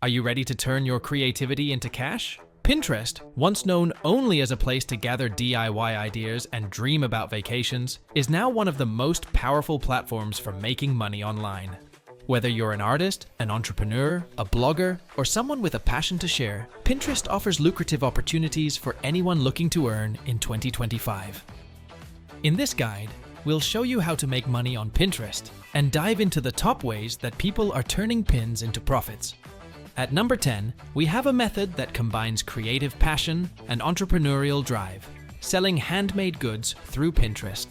Are you ready to turn your creativity into cash? Pinterest, once known only as a place to gather DIY ideas and dream about vacations, is now one of the most powerful platforms for making money online. Whether you're an artist, an entrepreneur, a blogger, or someone with a passion to share, Pinterest offers lucrative opportunities for anyone looking to earn in 2025. In this guide, we'll show you how to make money on Pinterest and dive into the top ways that people are turning pins into profits. At number 10, we have a method that combines creative passion and entrepreneurial drive, selling handmade goods through Pinterest.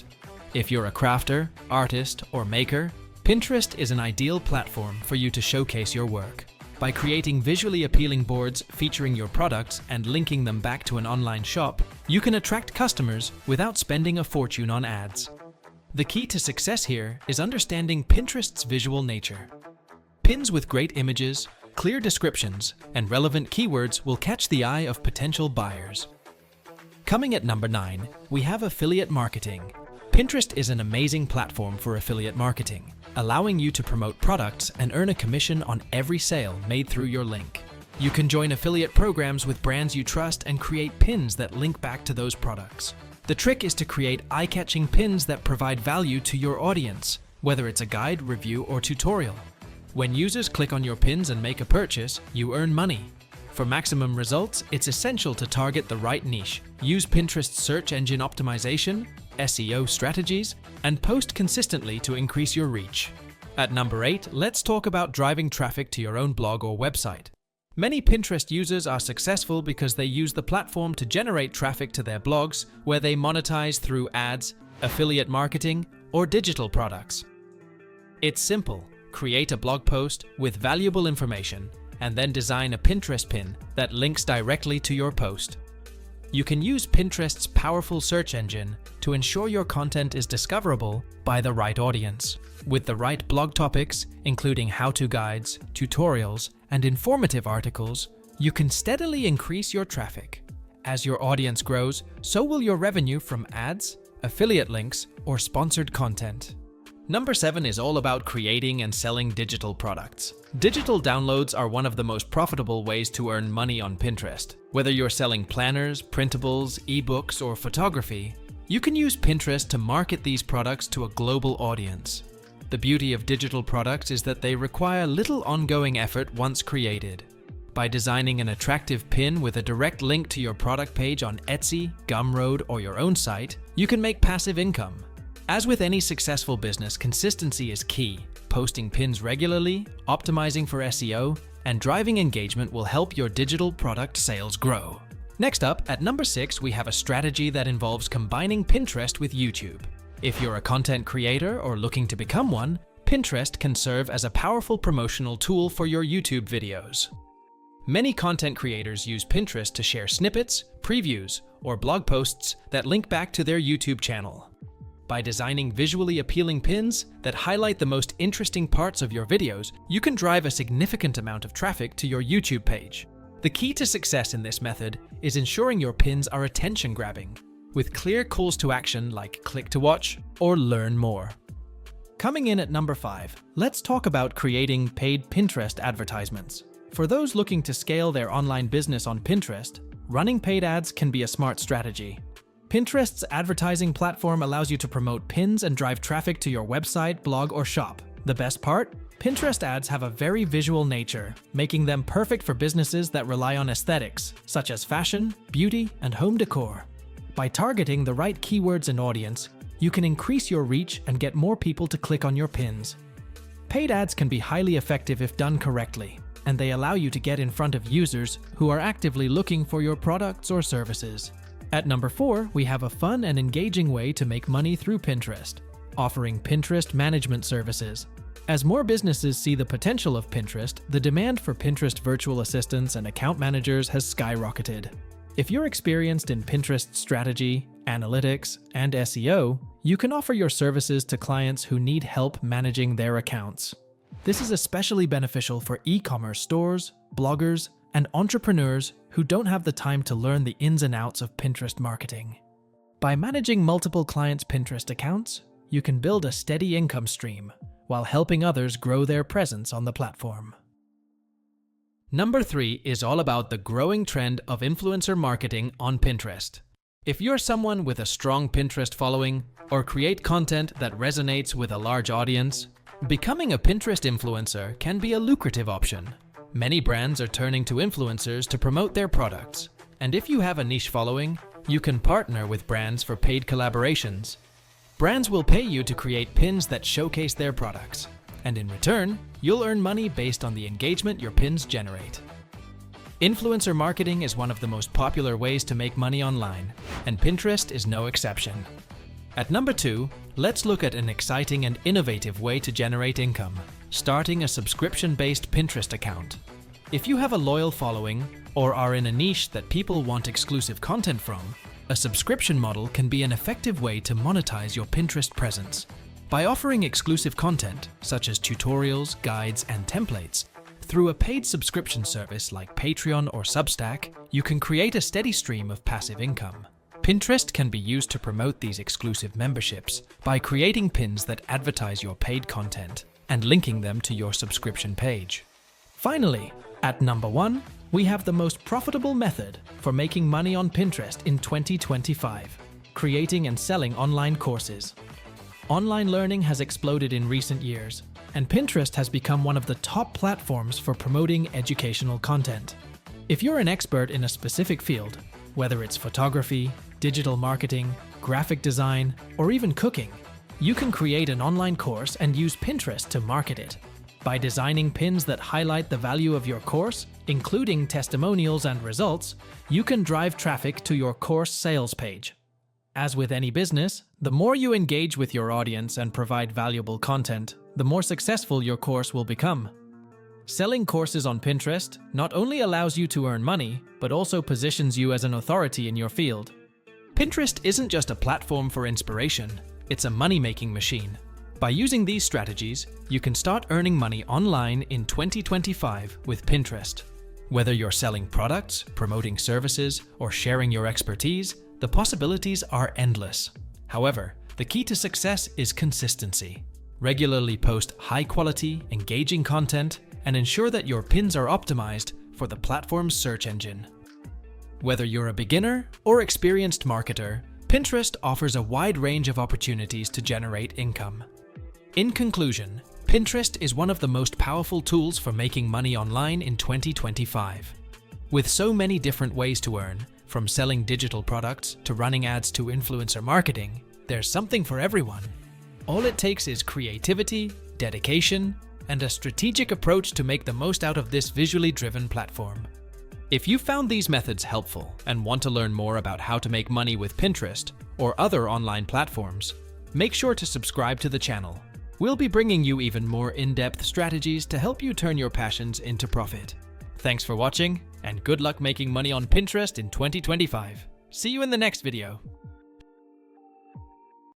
If you're a crafter, artist, or maker, Pinterest is an ideal platform for you to showcase your work. By creating visually appealing boards featuring your products and linking them back to an online shop, you can attract customers without spending a fortune on ads. The key to success here is understanding Pinterest's visual nature. Pins with great images, clear descriptions, and relevant keywords will catch the eye of potential buyers. Coming at number 9, we have affiliate marketing. Pinterest is an amazing platform for affiliate marketing, allowing you to promote products and earn a commission on every sale made through your link. You can join affiliate programs with brands you trust and create pins that link back to those products. The trick is to create eye-catching pins that provide value to your audience, whether it's a guide, review, or tutorial. When users click on your pins and make a purchase, you earn money. For maximum results, it's essential to target the right niche, use Pinterest's search engine optimization, SEO strategies, and post consistently to increase your reach. At number 8, let's talk about driving traffic to your own blog or website. Many Pinterest users are successful because they use the platform to generate traffic to their blogs, where they monetize through ads, affiliate marketing, or digital products. It's simple. Create a blog post with valuable information, and then design a Pinterest pin that links directly to your post. You can use Pinterest's powerful search engine to ensure your content is discoverable by the right audience. With the right blog topics, including how-to guides, tutorials, and informative articles, you can steadily increase your traffic. As your audience grows, so will your revenue from ads, affiliate links, or sponsored content. Number 7 is all about creating and selling digital products. Digital downloads are one of the most profitable ways to earn money on Pinterest. Whether you're selling planners, printables, ebooks, or photography, you can use Pinterest to market these products to a global audience. The beauty of digital products is that they require little ongoing effort once created. By designing an attractive pin with a direct link to your product page on Etsy, Gumroad, or your own site, you can make passive income. As with any successful business, consistency is key. Posting pins regularly, optimizing for SEO, and driving engagement will help your digital product sales grow. Next up, at number 6, we have a strategy that involves combining Pinterest with YouTube. If you're a content creator or looking to become one, Pinterest can serve as a powerful promotional tool for your YouTube videos. Many content creators use Pinterest to share snippets, previews, or blog posts that link back to their YouTube channel. By designing visually appealing pins that highlight the most interesting parts of your videos, you can drive a significant amount of traffic to your YouTube page. The key to success in this method is ensuring your pins are attention-grabbing, with clear calls to action like click to watch or learn more. Coming in at number 5, let's talk about creating paid Pinterest advertisements. For those looking to scale their online business on Pinterest, running paid ads can be a smart strategy. Pinterest's advertising platform allows you to promote pins and drive traffic to your website, blog, or shop. The best part? Pinterest ads have a very visual nature, making them perfect for businesses that rely on aesthetics, such as fashion, beauty, and home decor. By targeting the right keywords and audience, you can increase your reach and get more people to click on your pins. Paid ads can be highly effective if done correctly, and they allow you to get in front of users who are actively looking for your products or services. At number 4, we have a fun and engaging way to make money through Pinterest, offering Pinterest management services. As more businesses see the potential of Pinterest, the demand for Pinterest virtual assistants and account managers has skyrocketed. If you're experienced in Pinterest strategy, analytics, and SEO, you can offer your services to clients who need help managing their accounts. This is especially beneficial for e-commerce stores, bloggers, and entrepreneurs who don't have the time to learn the ins and outs of Pinterest marketing. By managing multiple clients' Pinterest accounts, you can build a steady income stream while helping others grow their presence on the platform. Number 3 is all about the growing trend of influencer marketing on Pinterest. If you're someone with a strong Pinterest following or create content that resonates with a large audience, becoming a Pinterest influencer can be a lucrative option. Many brands are turning to influencers to promote their products, and if you have a niche following, you can partner with brands for paid collaborations. Brands will pay you to create pins that showcase their products, and in return, you'll earn money based on the engagement your pins generate. Influencer marketing is one of the most popular ways to make money online, and Pinterest is no exception. At number 2, let's look at an exciting and innovative way to generate income: starting a subscription-based Pinterest account. If you have a loyal following or are in a niche that people want exclusive content from, a subscription model can be an effective way to monetize your Pinterest presence. By offering exclusive content, such as tutorials, guides, and templates, through a paid subscription service like Patreon or Substack, you can create a steady stream of passive income. Pinterest can be used to promote these exclusive memberships by creating pins that advertise your paid content and linking them to your subscription page. Finally, at number 1, we have the most profitable method for making money on Pinterest in 2025: creating and selling online courses. Online learning has exploded in recent years, and Pinterest has become one of the top platforms for promoting educational content. If you're an expert in a specific field, whether it's photography, digital marketing, graphic design, or even cooking, you can create an online course and use Pinterest to market it. By designing pins that highlight the value of your course, including testimonials and results, you can drive traffic to your course sales page. As with any business, the more you engage with your audience and provide valuable content, the more successful your course will become. Selling courses on Pinterest not only allows you to earn money, but also positions you as an authority in your field. Pinterest isn't just a platform for inspiration, it's a money-making machine. By using these strategies, you can start earning money online in 2025 with Pinterest. Whether you're selling products, promoting services, or sharing your expertise, the possibilities are endless. However, the key to success is consistency. Regularly post high-quality, engaging content and ensure that your pins are optimized for the platform's search engine. Whether you're a beginner or experienced marketer, Pinterest offers a wide range of opportunities to generate income. In conclusion, Pinterest is one of the most powerful tools for making money online in 2025. With so many different ways to earn, from selling digital products to running ads to influencer marketing, there's something for everyone. All it takes is creativity, dedication, and a strategic approach to make the most out of this visually driven platform. If you found these methods helpful and want to learn more about how to make money with Pinterest or other online platforms, make sure to subscribe to the channel. We'll be bringing you even more in-depth strategies to help you turn your passions into profit. Thanks for watching, and good luck making money on Pinterest in 2025. See you in the next video.